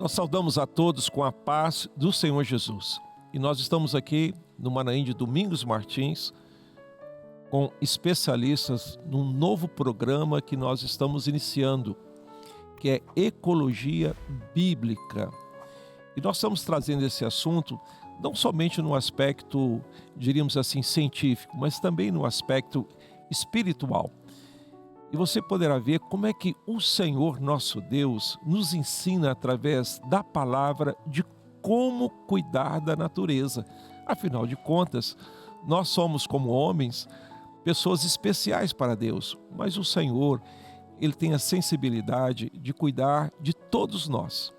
Nós saudamos a todos com a paz do Senhor Jesus. E nós estamos aqui no Manaim de Domingos Martins com especialistas num novo programa que nós estamos iniciando, que é Ecologia Bíblica. E nós estamos trazendo esse assunto não somente no aspecto, diríamos assim, científico, mas também no aspecto espiritual. E você poderá ver como é que o Senhor nosso Deus nos ensina através da palavra de como cuidar da natureza. Afinal de contas, nós somos como homens, pessoas especiais para Deus, mas o Senhor, Ele tem a sensibilidade de cuidar de todos nós.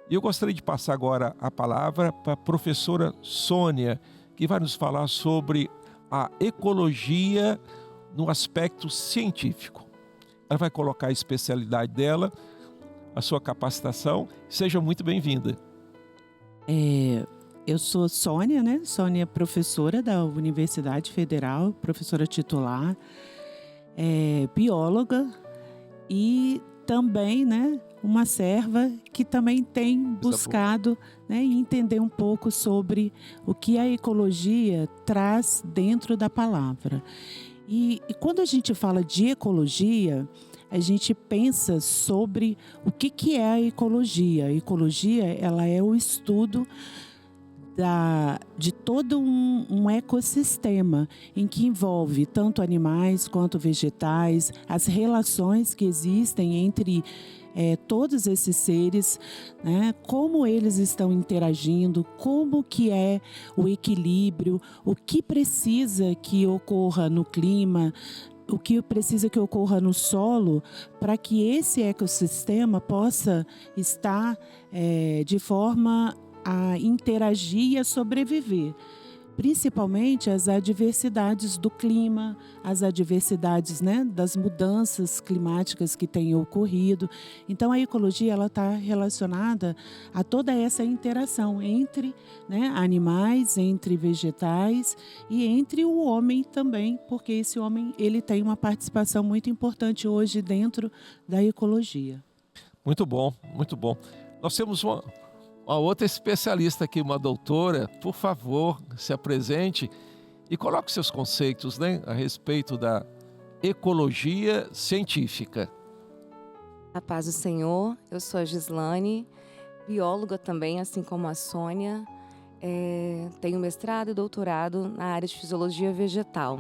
E eu gostaria de passar agora a palavra para a professora Sônia, que vai nos falar sobre a ecologia no aspecto científico. Ela vai colocar a especialidade dela, a sua capacitação. Seja muito bem-vinda. Eu sou Sônia, né? Sônia, professora da Universidade Federal, professora titular, bióloga e também, né, uma serva que também tem buscado, né, entender um pouco sobre o que a ecologia traz dentro da palavra. E quando a gente fala de ecologia, a gente pensa sobre o que é a ecologia. A ecologia, ela é o estudo de todo um ecossistema em que envolve tanto animais quanto vegetais, as relações que existem entre todos esses seres, né? Como eles estão interagindo, como que é o equilíbrio, o que precisa que ocorra no clima, o que precisa que ocorra no solo para que esse ecossistema possa estar de forma a interagir e a sobreviver. Principalmente as adversidades do clima, as adversidades, né, das mudanças climáticas que têm ocorrido. Então a ecologia está relacionada a toda essa interação entre, né, animais, entre vegetais e entre o homem também, porque esse homem ele tem uma participação muito importante hoje dentro da ecologia. Muito bom, muito bom. Nós temos uma outra especialista aqui, uma doutora. Por favor, se apresente e coloque seus conceitos, né, a respeito da ecologia científica. A paz do Senhor, eu sou a Gislane, bióloga também, assim como a Sônia. Tenho mestrado e doutorado na área de fisiologia vegetal.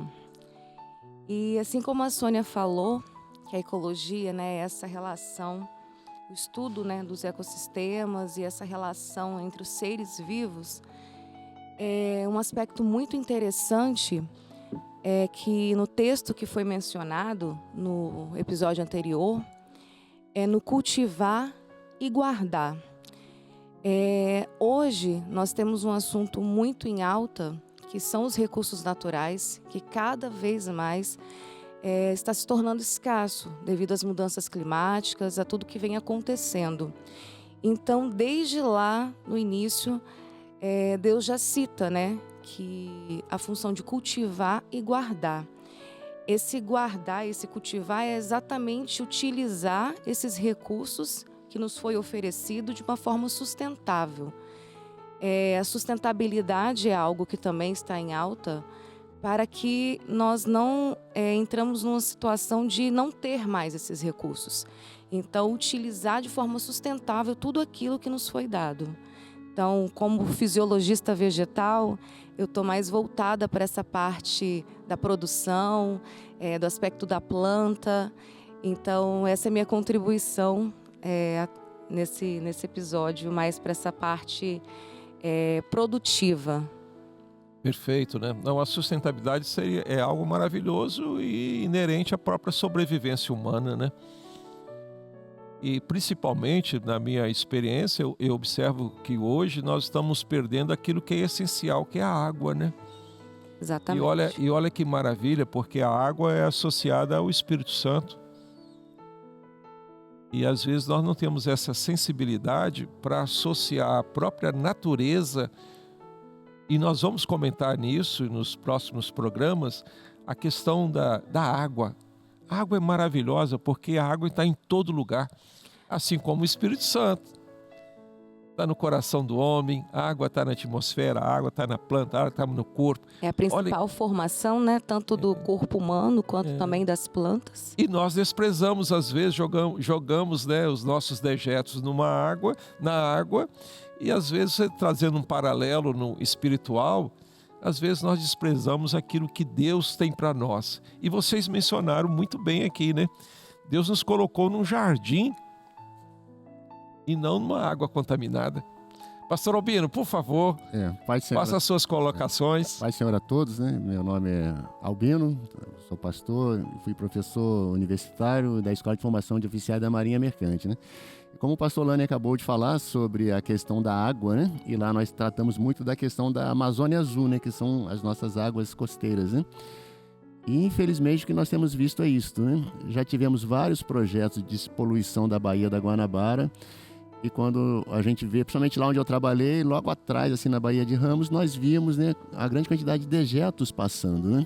E assim como a Sônia falou, que a ecologia, né, é essa relação, o estudo, né, dos ecossistemas e essa relação entre os seres vivos, um aspecto muito interessante é que no texto que foi mencionado no episódio anterior, é no cultivar e guardar. Hoje nós temos um assunto muito em alta, que são os recursos naturais, que cada vez mais está se tornando escasso devido às mudanças climáticas, a tudo que vem acontecendo. Então, desde lá, no início, Deus já cita, né, que a função de cultivar e guardar. Esse guardar, esse cultivar é exatamente utilizar esses recursos que nos foi oferecido de uma forma sustentável. A sustentabilidade é algo que também está em alta, para que nós não entramos numa situação de não ter mais esses recursos. Então, utilizar de forma sustentável tudo aquilo que nos foi dado. Então, como fisiologista vegetal, eu estou mais voltada para essa parte da produção, do aspecto da planta. Então, essa é a minha contribuição nesse episódio, mais para essa parte produtiva. Perfeito, né? Não, a sustentabilidade é algo maravilhoso e inerente à própria sobrevivência humana, né? E principalmente na minha experiência, eu observo que hoje nós estamos perdendo aquilo que é essencial, que é a água, né? Exatamente. E olha que maravilha, porque a água é associada ao Espírito Santo. E às vezes nós não temos essa sensibilidade para associar a própria natureza. E nós vamos comentar nisso nos próximos programas, a questão da água. A água é maravilhosa porque a água está em todo lugar, assim como o Espírito Santo. está no coração do homem, a água está na atmosfera, a água está na planta, a água está no corpo. É a principal formação, né? Tanto do corpo humano quanto também das plantas. E nós desprezamos, às vezes, jogamos, né, os nossos dejetos na água, e às vezes, trazendo um paralelo no espiritual, às vezes nós desprezamos aquilo que Deus tem para nós. E vocês mencionaram muito bem aqui, né? Deus nos colocou num jardim e não numa água contaminada. Pastor Albino, por favor, faça as suas colocações. Paz, Senhor, a todos, né? Meu nome é Albino, sou pastor, fui professor universitário da Escola de Formação de Oficiais da Marinha Mercante, né? Como o pastor Lani acabou de falar sobre a questão da água, né? E lá nós tratamos muito da questão da Amazônia Azul, né? Que são as nossas águas costeiras, né? E infelizmente o que nós temos visto é isso, né? Já tivemos vários projetos de despoluição da Baía da Guanabara. E quando a gente vê, principalmente lá onde eu trabalhei, logo atrás, assim, na Baía de Ramos, nós vimos, né, a grande quantidade de dejetos passando, né?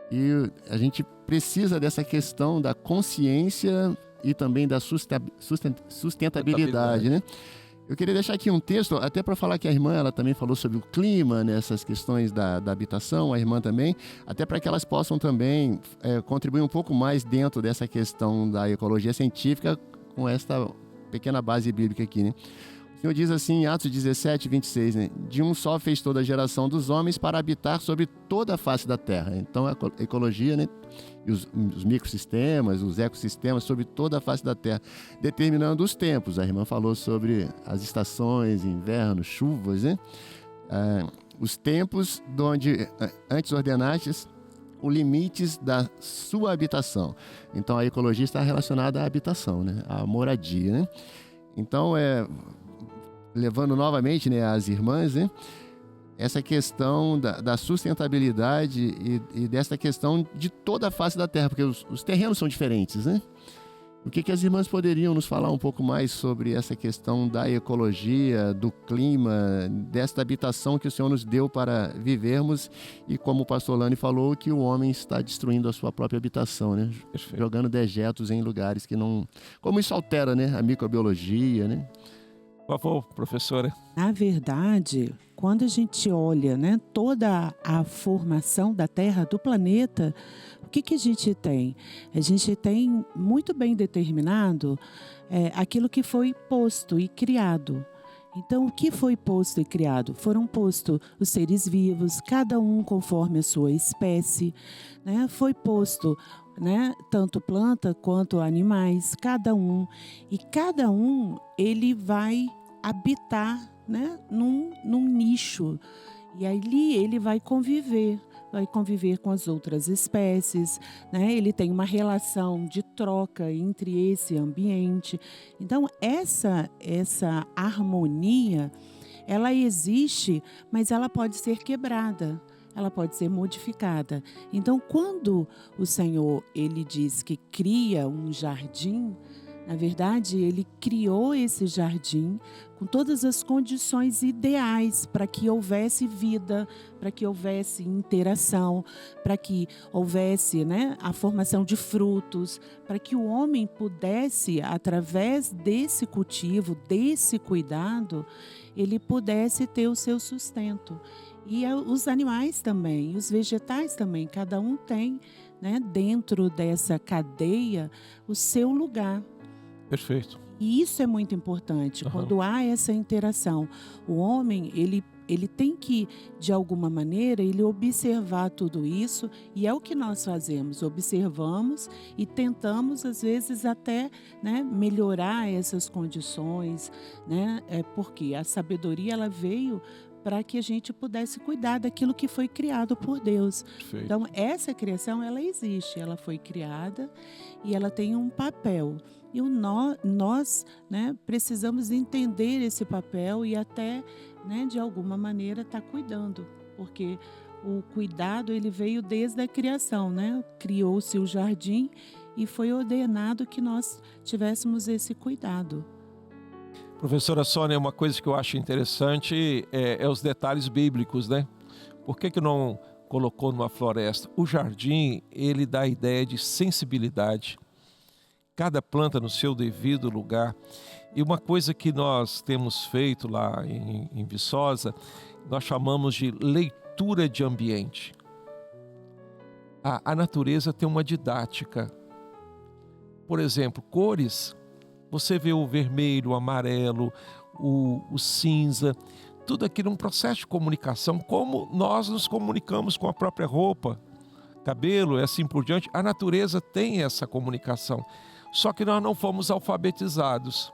E a gente precisa dessa questão da consciência e também da sustentabilidade, né? Eu queria deixar aqui um texto, até para falar que a irmã, ela também falou sobre o clima, né, essas questões da habitação, a irmã também, até para que elas possam também contribuir um pouco mais dentro dessa questão da ecologia científica com esta pequena base bíblica aqui, né? O Senhor diz assim em Atos 17, 26, né? De um só fez toda a geração dos homens para habitar sobre toda a face da terra. Então a ecologia, né? E os microsistemas, os ecossistemas sobre toda a face da terra, determinando os tempos. A irmã falou sobre as estações, inverno, chuvas, né? Os tempos onde antes ordenastes os limites da sua habitação. Então, a ecologia está relacionada à habitação, né? À moradia, né? Então, levando novamente, né, as irmãs, né, essa questão da sustentabilidade e dessa questão de toda a face da terra, porque os terrenos são diferentes, né? O que as irmãs poderiam nos falar um pouco mais sobre essa questão da ecologia, do clima, desta habitação que o Senhor nos deu para vivermos e, como o pastor Lani falou, que o homem está destruindo a sua própria habitação, né? Perfeito. Jogando dejetos em lugares que não... Como isso altera, né, a microbiologia, né? Por favor, professora. Na verdade, quando a gente olha, né, toda a formação da Terra, do planeta, o que a gente tem? A gente tem muito bem determinado aquilo que foi posto e criado. Então, o que foi posto e criado? Foram postos os seres vivos, cada um conforme a sua espécie, né? Foi posto, né, tanto planta quanto animais, cada um. E cada um, ele vai habitar, né, num nicho. E ali ele vai conviver com as outras espécies, né? Ele tem uma relação de troca entre esse ambiente. Então, essa harmonia, ela existe, mas ela pode ser quebrada, ela pode ser modificada. Então, quando o Senhor, ele diz que cria um jardim, na verdade, ele criou esse jardim com todas as condições ideais para que houvesse vida, para que houvesse interação, para que houvesse, né, a formação de frutos, para que o homem pudesse, através desse cultivo, desse cuidado, ele pudesse ter o seu sustento. E os animais também, os vegetais também, cada um tem, né, dentro dessa cadeia o seu lugar. Perfeito. E isso é muito importante, quando há essa interação. O homem, ele tem que, de alguma maneira, ele observar tudo isso, e é o que nós fazemos, observamos e tentamos, às vezes, até, né, melhorar essas condições, né? Porque a sabedoria, ela veio para que a gente pudesse cuidar daquilo que foi criado por Deus. Perfeito. Então, essa criação, ela existe, ela foi criada e ela tem um papel. E nós, né, precisamos entender esse papel e até, né, de alguma maneira, estar cuidando, porque o cuidado, ele veio desde a criação, né? Criou-se o jardim e foi ordenado que nós tivéssemos esse cuidado. Professora Sônia, uma coisa que eu acho interessante é os detalhes bíblicos, né? Por que não colocou numa floresta? O jardim, ele dá a ideia de sensibilidade. Cada planta no seu devido lugar. E uma coisa que nós temos feito lá em Viçosa, nós chamamos de leitura de ambiente. A natureza tem uma didática. Por exemplo, cores, você vê o vermelho, o amarelo, o cinza, tudo aquilo é um processo de comunicação, como nós nos comunicamos com a própria roupa, cabelo e assim por diante. A natureza tem essa comunicação, só que nós não fomos alfabetizados.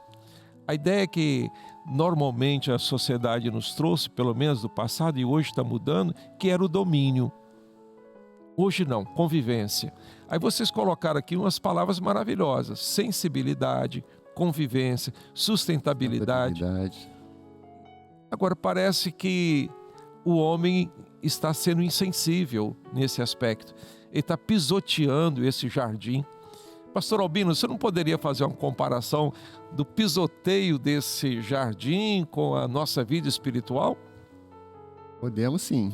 A ideia é que normalmente a sociedade nos trouxe, pelo menos do passado, e hoje está mudando, que era o domínio. Hoje não, convivência. Aí vocês colocaram aqui umas palavras maravilhosas: sensibilidade, convivência, sustentabilidade. Agora parece que o homem está sendo insensível nesse aspecto. Ele está pisoteando esse jardim. Pastor Albino, você não poderia fazer uma comparação do pisoteio desse jardim com a nossa vida espiritual? Podemos sim,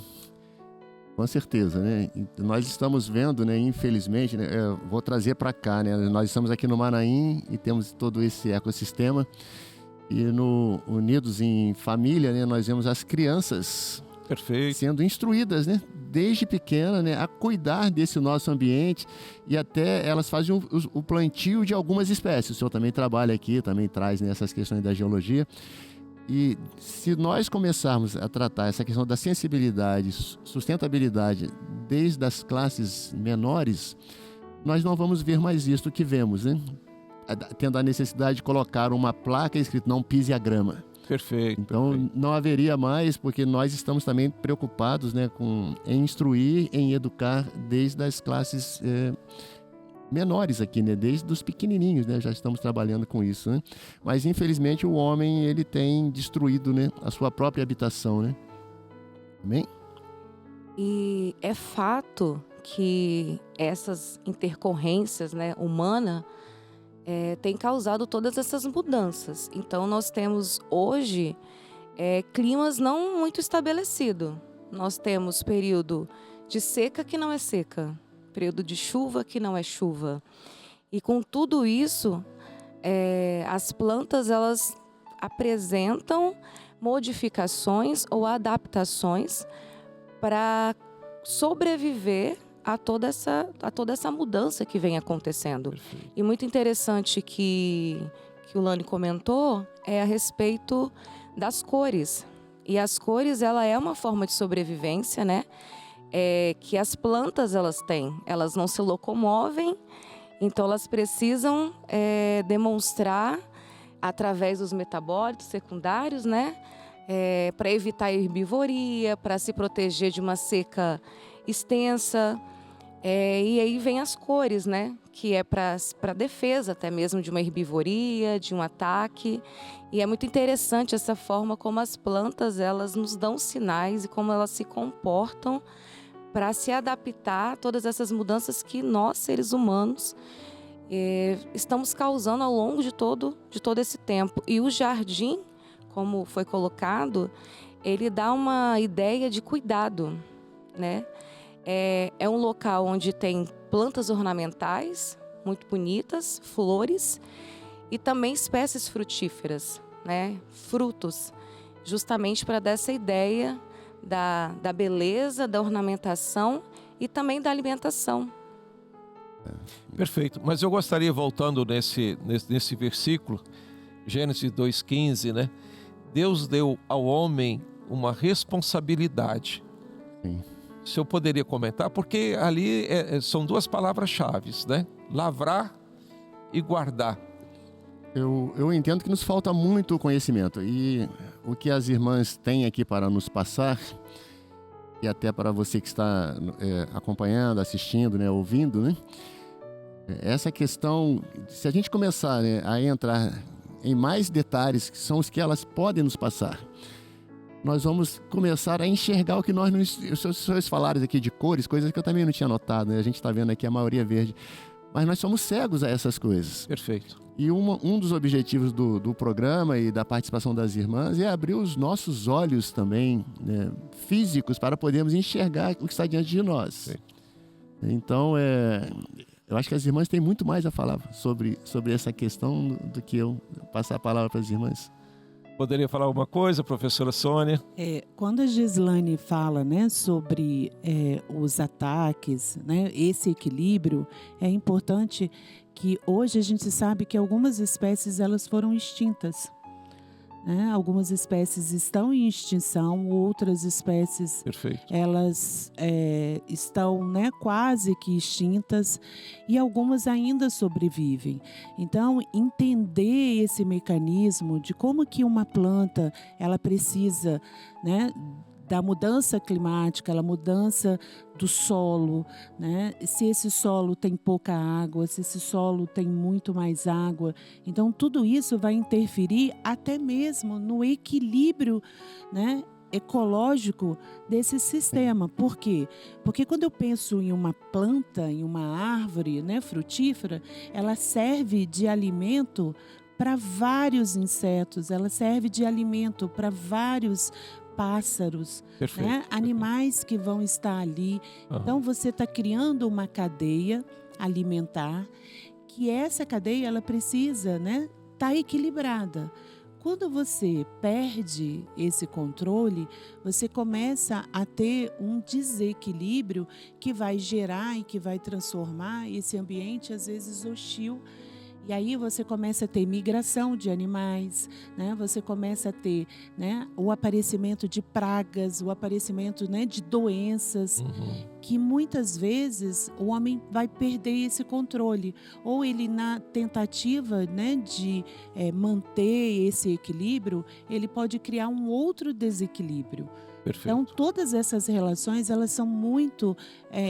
com certeza, né? Nós estamos vendo, né, infelizmente, né, vou trazer para cá, né? Nós estamos aqui no Manaim e temos todo esse ecossistema, e no Unidos em Família, né, nós vemos as crianças sendo instruídas, né, desde pequena, né, a cuidar desse nosso ambiente, e até elas fazem o plantio de algumas espécies. O senhor também trabalha aqui, também traz, né, essas questões da geologia. E se nós começarmos a tratar essa questão da sensibilidade, sustentabilidade desde as classes menores, nós não vamos ver mais isto que vemos, né? Tendo a necessidade de colocar uma placa escrito "não pise a grama". Perfeito. Então, perfeito. Não haveria mais, porque nós estamos também preocupados, né, em instruir, em educar desde as classes menores aqui, né, desde os pequenininhos, né, já estamos trabalhando com isso, né? Mas infelizmente o homem, ele tem destruído, né, a sua própria habitação, né? Amém? E é fato que essas intercorrências, né, humanas tem causado todas essas mudanças. Então nós temos hoje climas não muito estabelecidos. Nós temos período de seca que não é seca, período de chuva que não é chuva. E com tudo isso, as plantas elas apresentam modificações ou adaptações para sobreviver a toda essa mudança que vem acontecendo. Perfeito. E muito interessante que o Lani comentou é a respeito das cores. E as cores, ela é uma forma de sobrevivência, né? Que as plantas elas têm. Elas não se locomovem, então elas precisam demonstrar através dos metabólitos secundários, né? Para evitar a herbivoria, para se proteger de uma seca extensa. E aí vem as cores, né? Que é para defesa até mesmo de uma herbivoria, de um ataque. E é muito interessante essa forma como as plantas elas nos dão sinais e como elas se comportam para se adaptar a todas essas mudanças que nós, seres humanos, estamos causando ao longo de todo esse tempo. E o jardim, como foi colocado, ele dá uma ideia de cuidado, né? É um local onde tem plantas ornamentais muito bonitas, flores e também espécies frutíferas, né? Frutos, justamente para dar essa ideia da beleza, da ornamentação e também da alimentação. Perfeito, mas eu gostaria, voltando nesse versículo, Gênesis 2,15, né? Deus deu ao homem uma responsabilidade. Sim. O senhor poderia comentar? Porque ali são duas palavras-chave, né? Lavrar e guardar. Eu entendo que nos falta muito conhecimento. E o que as irmãs têm aqui para nos passar, e até para você que está acompanhando, assistindo, né, ouvindo, né? Essa questão, se a gente começar, né, a entrar em mais detalhes, que são os que elas podem nos passar, nós vamos começar a enxergar o que nós não... Os senhores falaram aqui de cores, coisas que eu também não tinha notado, né? A gente está vendo aqui a maioria verde. Mas nós somos cegos a essas coisas. Perfeito. E um dos objetivos do programa e da participação das irmãs é abrir os nossos olhos também, né, físicos, para podermos enxergar o que está diante de nós. Sim. Então, Eu acho que as irmãs têm muito mais a falar sobre essa questão do que eu passar a palavra para as irmãs. Poderia falar alguma coisa, professora Sônia? Quando a Gislane fala, né, sobre os ataques, né, esse equilíbrio, é importante que hoje a gente sabe que algumas espécies elas foram extintas. Né? Algumas espécies estão em extinção, outras espécies elas estão, né, quase que extintas e algumas ainda sobrevivem. Então, entender esse mecanismo de como que uma planta ela precisa, né, da mudança climática, a mudança do solo, né? Se esse solo tem pouca água, se esse solo tem muito mais água. Então, tudo isso vai interferir até mesmo no equilíbrio, né, ecológico desse sistema. Por quê? Porque quando eu penso em uma planta, em uma árvore, né, frutífera, ela serve de alimento para vários insetos, ela serve de alimento para vários pássaros, né? Animais que vão estar ali. Então, você está criando uma cadeia alimentar, que essa cadeia ela precisa, né, estar equilibrada. Quando você perde esse controle, você começa a ter um desequilíbrio que vai gerar e que vai transformar esse ambiente, às vezes, hostil. E aí você começa a ter migração de animais, né? Você começa a ter, né, o aparecimento de pragas, o aparecimento, né, de doenças, que muitas vezes o homem vai perder esse controle. Ou ele, na tentativa, né, de manter esse equilíbrio, ele pode criar um outro desequilíbrio. Então, todas essas relações, elas são muito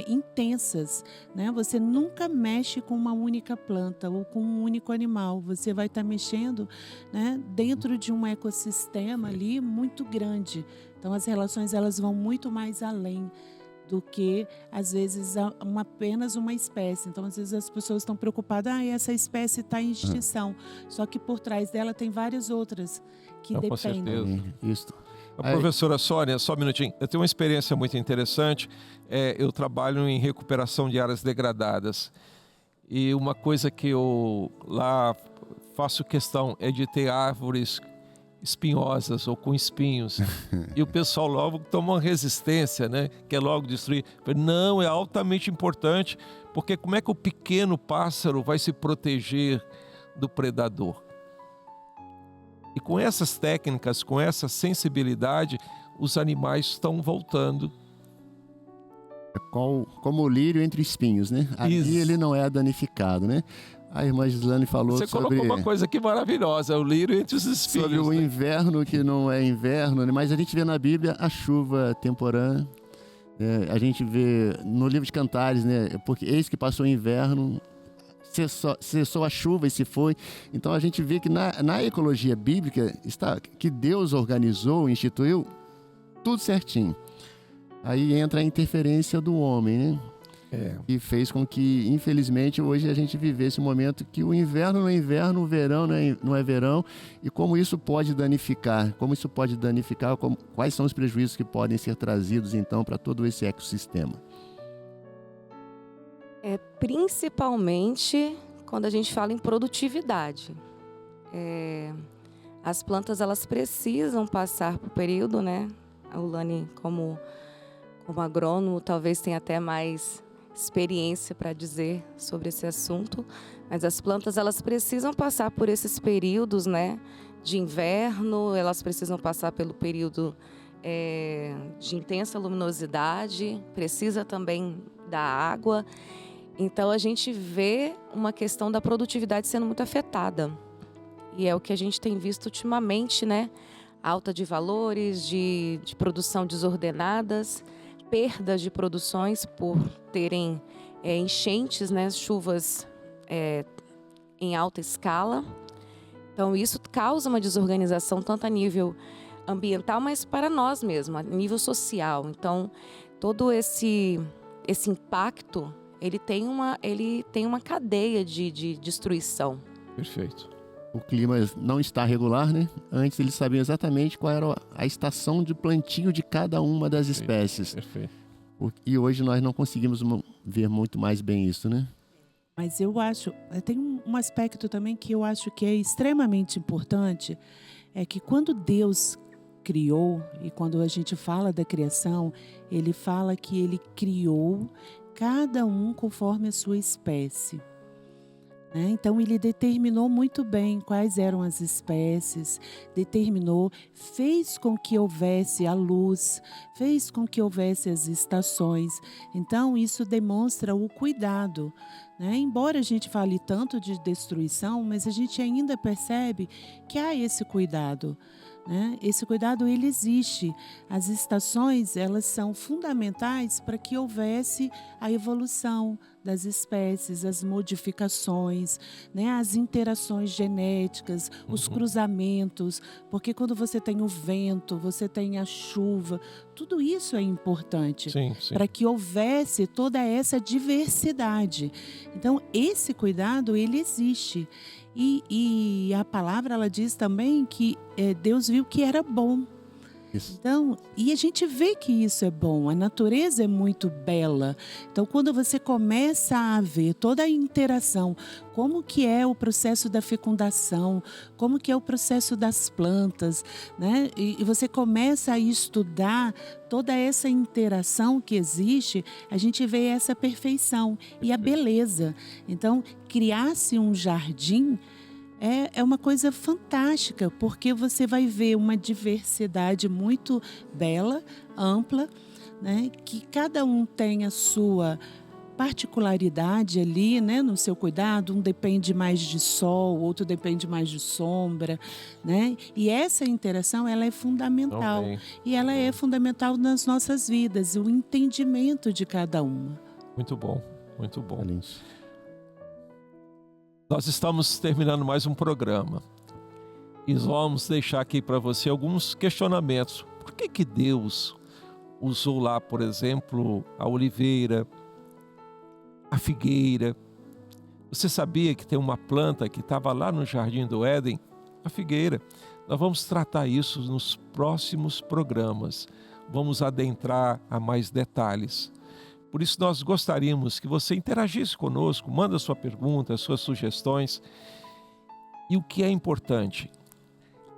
intensas, né? Você nunca mexe com uma única planta ou com um único animal. Você vai estar mexendo, né, dentro de um ecossistema ali muito grande. Então, as relações, elas vão muito mais além do que, às vezes, apenas uma espécie. Então, às vezes, as pessoas estão preocupadas, essa espécie está em extinção. Só que por trás dela tem várias outras que dependem. Com certeza. Isso. A professora Sônia, só um minutinho, eu tenho uma experiência muito interessante, eu trabalho em recuperação de áreas degradadas e uma coisa que eu lá faço questão é de ter árvores espinhosas ou com espinhos e o pessoal logo toma uma resistência, né, quer logo destruir. Não, é altamente importante, porque como é que o pequeno pássaro vai se proteger do predador? E com essas técnicas, com essa sensibilidade, os animais estão voltando. Como o lírio entre espinhos, né? Ali ele não é danificado, né? A irmã Gislane falou sobre... Você colocou uma coisa aqui maravilhosa, o lírio entre os espinhos. Sobre o inverno que não é inverno, né? Mas a gente vê na Bíblia a chuva temporânea. A gente vê no livro de Cantares, né? Porque eis que passou o inverno... cessou a chuva e se foi. Então a gente vê que na ecologia bíblica está que Deus organizou, instituiu tudo certinho. Aí entra a interferência do homem, né? E fez com que, infelizmente, hoje a gente vivesse um momento que o inverno não é inverno, o verão não é verão, e como isso pode danificar, quais são os prejuízos que podem ser trazidos, então, para todo esse ecossistema. Principalmente quando a gente fala em produtividade. As plantas, elas precisam passar por período, né? A Ulane, como agrônomo, talvez tenha até mais experiência para dizer sobre esse assunto, mas as plantas, elas precisam passar por esses períodos, né, de inverno, elas precisam passar pelo período de intensa luminosidade, precisa também da água. Então, a gente vê uma questão da produtividade sendo muito afetada. E é o que a gente tem visto ultimamente, né? Alta de valores, de produção desordenadas, perdas de produções por terem enchentes, né? Chuvas em alta escala. Então, isso causa uma desorganização tanto a nível ambiental, mas para nós mesmos, a nível social. Então, todo esse impacto... Ele tem uma cadeia de destruição. Perfeito. O clima não está regular, né? Antes eles sabiam exatamente qual era a estação de plantio de cada uma das espécies. Perfeito. E hoje nós não conseguimos ver muito mais bem isso, né? Mas eu acho, tem um aspecto também que eu acho que é extremamente importante, é que quando Deus criou, e quando a gente fala da criação, ele fala que ele criou cada um conforme a sua espécie. Então, ele determinou muito bem quais eram as espécies, fez com que houvesse a luz, fez com que houvesse as estações. Então, isso demonstra o cuidado. Embora a gente fale tanto de destruição, mas a gente ainda percebe que há esse cuidado. Esse cuidado, ele existe. As estações, elas são fundamentais para que houvesse a evolução das espécies, as modificações, as interações genéticas, os cruzamentos, porque quando você tem o vento, você tem a chuva, tudo isso é importante para que houvesse toda essa diversidade. Então, esse cuidado, ele existe. E a palavra, ela diz também que Deus viu que era bom. Isso. Então, e a gente vê que isso é bom, a natureza é muito bela. Então, quando você começa a ver toda a interação, como que é o processo da fecundação, como que é o processo das plantas, e você começa a estudar toda essa interação que existe, a gente vê essa perfeição e a beleza. Então, criar-se um jardim é uma coisa fantástica, porque você vai ver uma diversidade muito bela, ampla, que cada um tem a sua particularidade ali, no seu cuidado. Um depende mais de sol, outro depende mais de sombra, E essa interação, ela é fundamental. E ela é fundamental nas nossas vidas, o entendimento de cada uma. Muito bom, muito bom. Excelente. Nós estamos terminando mais um programa e vamos deixar aqui para você alguns questionamentos. Por que Deus usou lá, por exemplo, a oliveira, a figueira? Você sabia que tem uma planta que estava lá no Jardim do Éden? A figueira. Nós vamos tratar isso nos próximos programas. Vamos adentrar a mais detalhes. Por isso nós gostaríamos que você interagisse conosco, manda sua pergunta, suas sugestões. E o que é importante?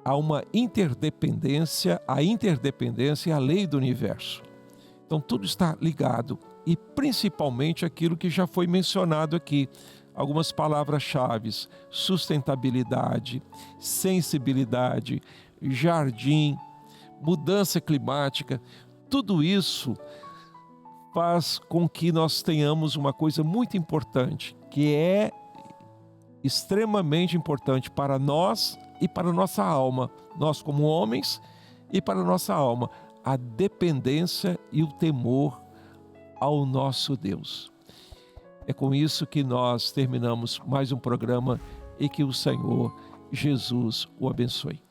Há uma interdependência, a interdependência é a lei do universo. Então tudo está ligado e principalmente aquilo que já foi mencionado aqui. Algumas palavras-chave: sustentabilidade, sensibilidade, jardim, mudança climática. Tudo isso faz com que nós tenhamos uma coisa muito importante, que é extremamente importante para nós e para a nossa alma, nós como homens e para a nossa alma, a dependência e o temor ao nosso Deus. É com isso que nós terminamos mais um programa e que o Senhor Jesus o abençoe.